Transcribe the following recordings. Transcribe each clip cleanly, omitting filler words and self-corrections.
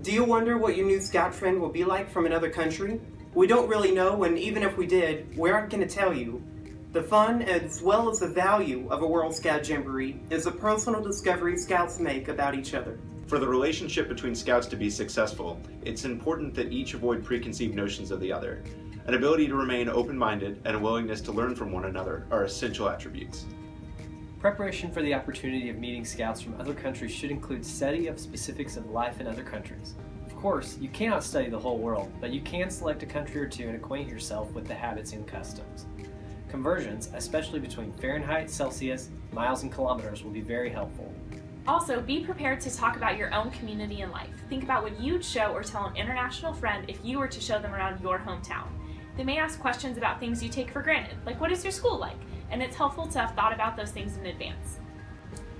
Do you wonder what your new Scout friend will be like from another country? We don't really know, and even if we did, we aren't going to tell you. The fun, as well as the value of a World Scout Jamboree, is the personal discovery Scouts make about each other. For the relationship between Scouts to be successful, it's important that each avoid preconceived notions of the other. An ability to remain open-minded and a willingness to learn from one another are essential attributes. Preparation for the opportunity of meeting Scouts from other countries should include study of specifics of life in other countries. Of course, you cannot study the whole world, but you can select a country or two and acquaint yourself with the habits and customs. Conversions, especially between Fahrenheit, Celsius, miles, and kilometers, will be very helpful. Also, be prepared to talk about your own community and life. Think about what you'd show or tell an international friend if you were to show them around your hometown. They may ask questions about things you take for granted, like what is your school like? And it's helpful to have thought about those things in advance.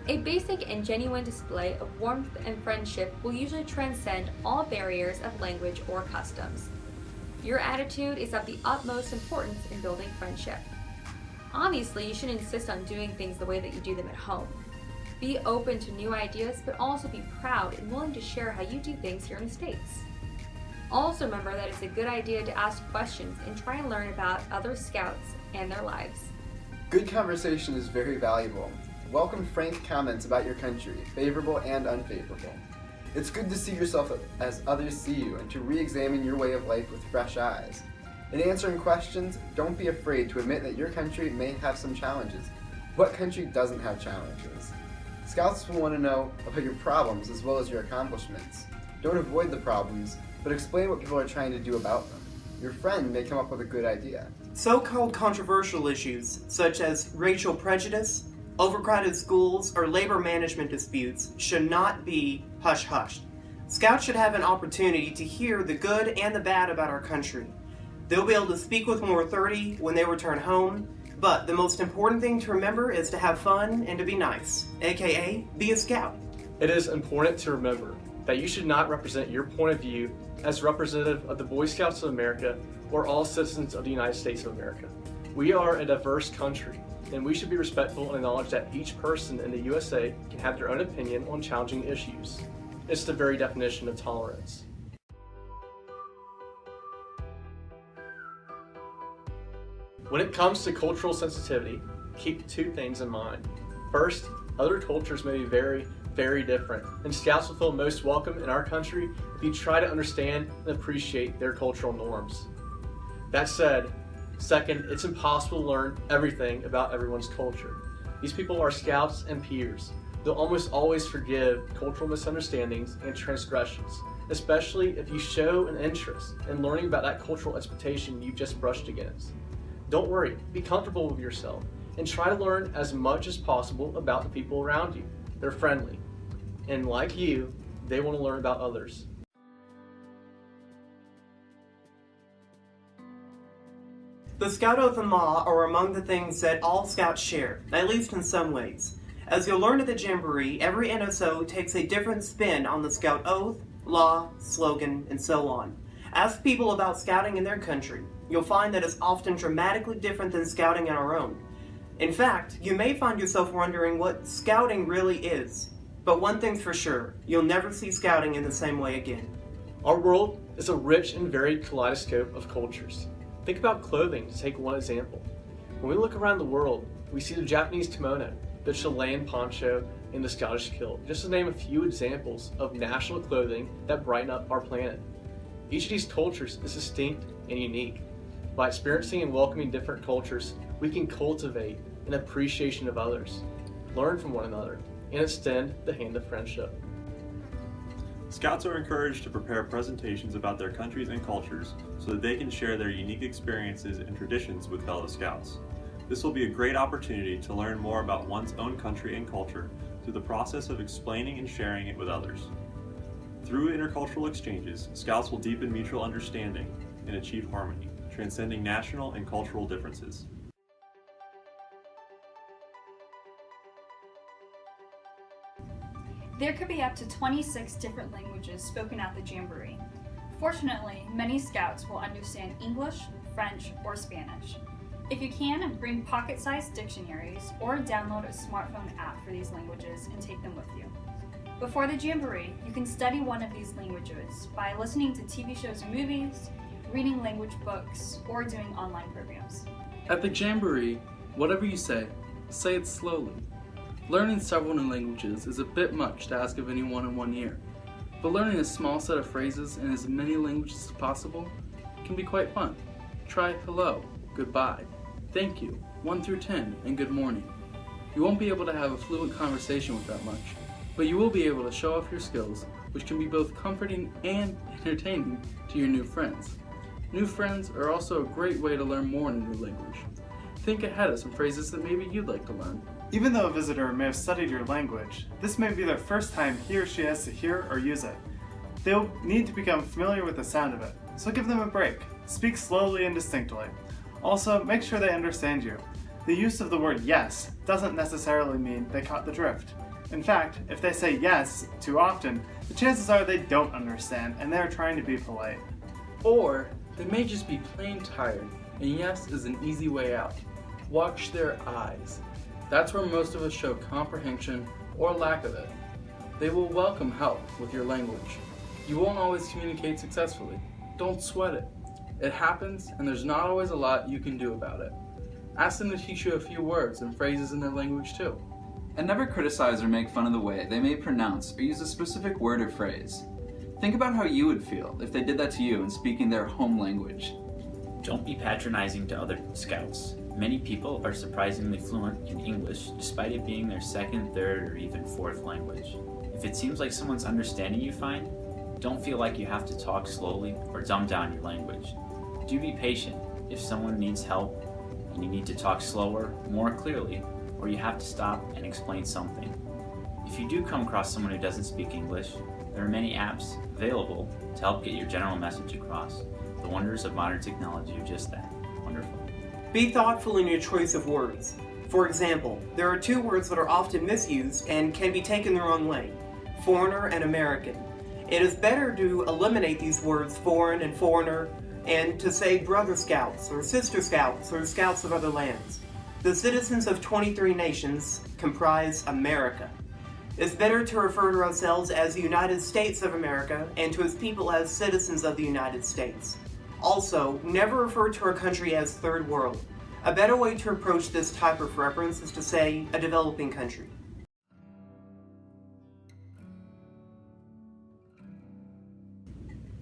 A basic and genuine display of warmth and friendship will usually transcend all barriers of language or customs. Your attitude is of the utmost importance in building friendship. Obviously, you shouldn't insist on doing things the way that you do them at home. Be open to new ideas, but also be proud and willing to share how you do things here in the States. Also remember that it's a good idea to ask questions and try and learn about other Scouts and their lives. Good conversation is very valuable. Welcome frank comments about your country, favorable and unfavorable. It's good to see yourself as others see you and to re-examine your way of life with fresh eyes. In answering questions, don't be afraid to admit that your country may have some challenges. What country doesn't have challenges? Scouts will want to know about your problems as well as your accomplishments. Don't avoid the problems, but explain what people are trying to do about them. Your friend may come up with a good idea. So-called controversial issues, such as racial prejudice, overcrowded schools, or labor management disputes, should not be hush-hushed. Scouts should have an opportunity to hear the good and the bad about our country. They'll be able to speak with more authority when they return home, but the most important thing to remember is to have fun and to be nice, aka be a Scout. It is important to remember that you should not represent your point of view as representative of the Boy Scouts of America or all citizens of the United States of America. We are a diverse country, and we should be respectful and acknowledge that each person in the USA can have their own opinion on challenging issues. It's the very definition of tolerance. When it comes to cultural sensitivity, keep two things in mind. First, other cultures may be very, very different, and Scouts will feel most welcome in our country if you try to understand and appreciate their cultural norms. That said, second, it's impossible to learn everything about everyone's culture. These people are Scouts and peers. They'll almost always forgive cultural misunderstandings and transgressions, especially if you show an interest in learning about that cultural expectation you've just brushed against. Don't worry, be comfortable with yourself, and try to learn as much as possible about the people around you. They're friendly, and like you, they want to learn about others. The Scout Oath and Law are among the things that all Scouts share, at least in some ways. As you'll learn at the Jamboree, every NSO takes a different spin on the Scout Oath, Law, slogan, and so on. Ask people about Scouting in their country. You'll find that it's often dramatically different than Scouting in our own. In fact, you may find yourself wondering what Scouting really is. But one thing's for sure, you'll never see Scouting in the same way again. Our world is a rich and varied kaleidoscope of cultures. Think about clothing to take one example. When we look around the world, we see the Japanese kimono, the Chilean poncho, and the Scottish kilt, just to name a few examples of national clothing that brighten up our planet. Each of these cultures is distinct and unique. By experiencing and welcoming different cultures, we can cultivate an appreciation of others, learn from one another, and extend the hand of friendship. Scouts are encouraged to prepare presentations about their countries and cultures so that they can share their unique experiences and traditions with fellow Scouts. This will be a great opportunity to learn more about one's own country and culture through the process of explaining and sharing it with others. Through intercultural exchanges, Scouts will deepen mutual understanding and achieve harmony, transcending national and cultural differences. There could be up to 26 different languages spoken at the Jamboree. Fortunately, many Scouts will understand English, French, or Spanish. If you can, bring pocket-sized dictionaries or download a smartphone app for these languages and take them with you. Before the Jamboree, you can study one of these languages by listening to TV shows or movies, reading language books, or doing online programs. At the Jamboree, whatever you say it slowly. Learning several new languages is a bit much to ask of anyone in 1 year, but learning a small set of phrases in as many languages as possible can be quite fun. Try hello, goodbye, thank you, 1 through 10, and good morning. You won't be able to have a fluent conversation with that much, but you will be able to show off your skills, which can be both comforting and entertaining to your new friends. New friends are also a great way to learn more in a new language. Think ahead of some phrases that maybe you'd like to learn. Even though a visitor may have studied your language, this may be their first time he or she has to hear or use it. They'll need to become familiar with the sound of it, so give them a break. Speak slowly and distinctly. Also, make sure they understand you. The use of the word yes doesn't necessarily mean they caught the drift. In fact, if they say yes too often, the chances are they don't understand and they're trying to be polite. Or they may just be plain tired, and yes is an easy way out. Watch their eyes. That's where most of us show comprehension or lack of it. They will welcome help with your language. You won't always communicate successfully. Don't sweat it. It happens, and there's not always a lot you can do about it. Ask them to teach you a few words and phrases in their language too. And never criticize or make fun of the way they may pronounce or use a specific word or phrase. Think about how you would feel if they did that to you in speaking their home language. Don't be patronizing to other Scouts. Many people are surprisingly fluent in English despite it being their second, third, or even fourth language. If it seems like someone's understanding you fine, don't feel like you have to talk slowly or dumb down your language. Do be patient. If someone needs help and you need to talk slower, more clearly, or you have to stop and explain something. If you do come across someone who doesn't speak English, there are many apps available to help get your general message across. The wonders of modern technology are just that, wonderful. Be thoughtful in your choice of words. For example, there are 2 words that are often misused and can be taken the wrong way: foreigner and American. It is better to eliminate these words, foreign and foreigner, and to say brother scouts or sister scouts or scouts of other lands. The citizens of 23 nations comprise America. It's better to refer to ourselves as the United States of America and to its people as citizens of the United States. Also, never refer to our country as third world. A better way to approach this type of reference is to say a developing country.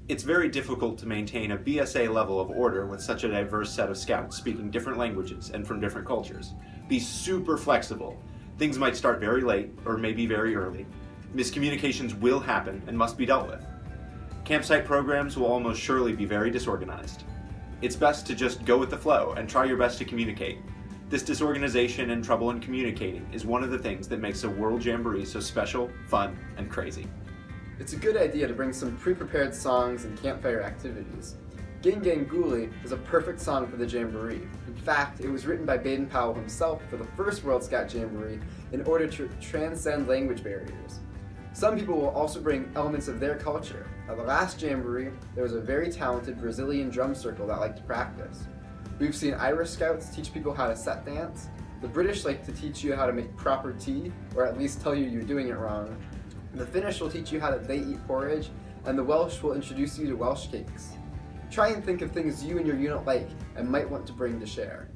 It's very difficult to maintain a BSA level of order with such a diverse set of Scouts speaking different languages and from different cultures. Be super flexible. Things might start very late or maybe very early. Miscommunications will happen and must be dealt with. Campsite programs will almost surely be very disorganized. It's best to just go with the flow and try your best to communicate. This disorganization and trouble in communicating is one of the things that makes a World Jamboree so special, fun, and crazy. It's a good idea to bring some pre-prepared songs and campfire activities. Gang Gang Ghoulie is a perfect song for the Jamboree. In fact, it was written by Baden Powell himself for the first World Scout Jamboree in order to transcend language barriers. Some people will also bring elements of their culture. At the last Jamboree, there was a very talented Brazilian drum circle that liked to practice. We've seen Irish Scouts teach people how to set dance. The British like to teach you how to make proper tea, or at least tell you you're doing it wrong. The Finnish will teach you how they eat porridge, and the Welsh will introduce you to Welsh cakes. Try and think of things you and your unit like and might want to bring to share.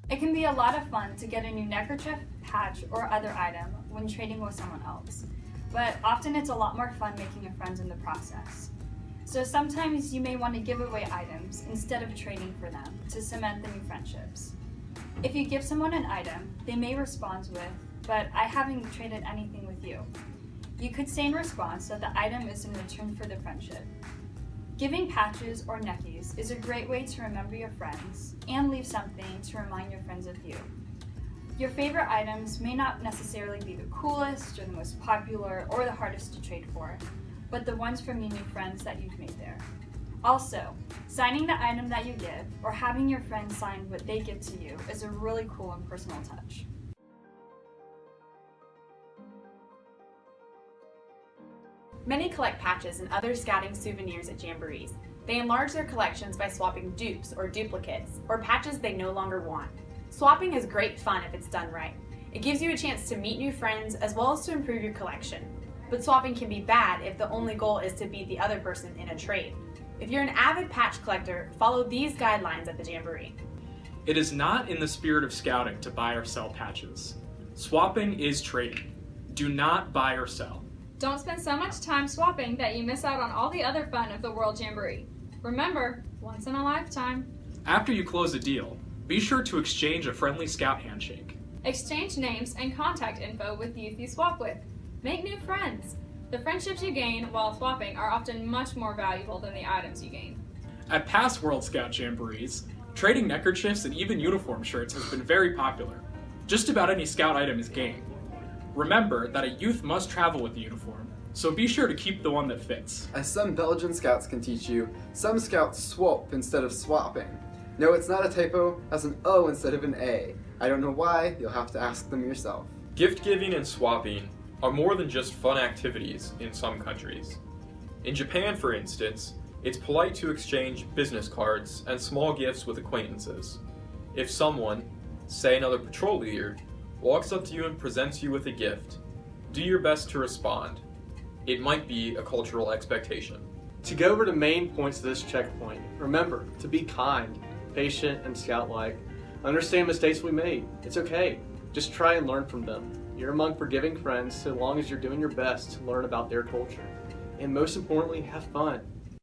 It can be a lot of fun to get a new neckerchief, patch, or other item when trading with someone else, but often it's a lot more fun making a friend in the process. So sometimes you may want to give away items instead of trading for them to cement the new friendships. If you give someone an item, they may respond with, "But I haven't traded anything with you." You could say in response that the item is in return for the friendship. Giving patches or neckies is a great way to remember your friends and leave something to remind your friends of you. Your favorite items may not necessarily be the coolest or the most popular or the hardest to trade for, but the ones from your new friends that you've made there. Also, signing the item that you give or having your friends sign what they give to you is a really cool and personal touch. Many collect patches and other scouting souvenirs at jamborees. They enlarge their collections by swapping dupes or duplicates, or patches they no longer want. Swapping is great fun if it's done right. It gives you a chance to meet new friends as well as to improve your collection. But swapping can be bad if the only goal is to beat the other person in a trade. If you're an avid patch collector, follow these guidelines at the Jamboree. It is not in the spirit of scouting to buy or sell patches. Swapping is trading. Do not buy or sell. Don't spend so much time swapping that you miss out on all the other fun of the World Jamboree. Remember, once in a lifetime. After you close a deal, be sure to exchange a friendly scout handshake. Exchange names and contact info with youth you swap with. Make new friends. The friendships you gain while swapping are often much more valuable than the items you gain. At past World Scout Jamborees, trading neckerchiefs and even uniform shirts has been very popular. Just about any scout item is game. Remember that a youth must travel with the uniform, so be sure to keep the one that fits. As some Belgian scouts can teach you, some scouts swap instead of swapping. No, it's not a typo, as an O instead of an A. I don't know why, you'll have to ask them yourself. Gift giving and swapping are more than just fun activities in some countries. In Japan, for instance, it's polite to exchange business cards and small gifts with acquaintances. If someone, say another patrol leader, walks up to you and presents you with a gift, do your best to respond. It might be a cultural expectation. To go over the main points of this checkpoint, remember to be kind, patient, and scout-like. Understand mistakes we made. It's okay. Just try and learn from them. You're among forgiving friends so long as you're doing your best to learn about their culture. And most importantly, have fun.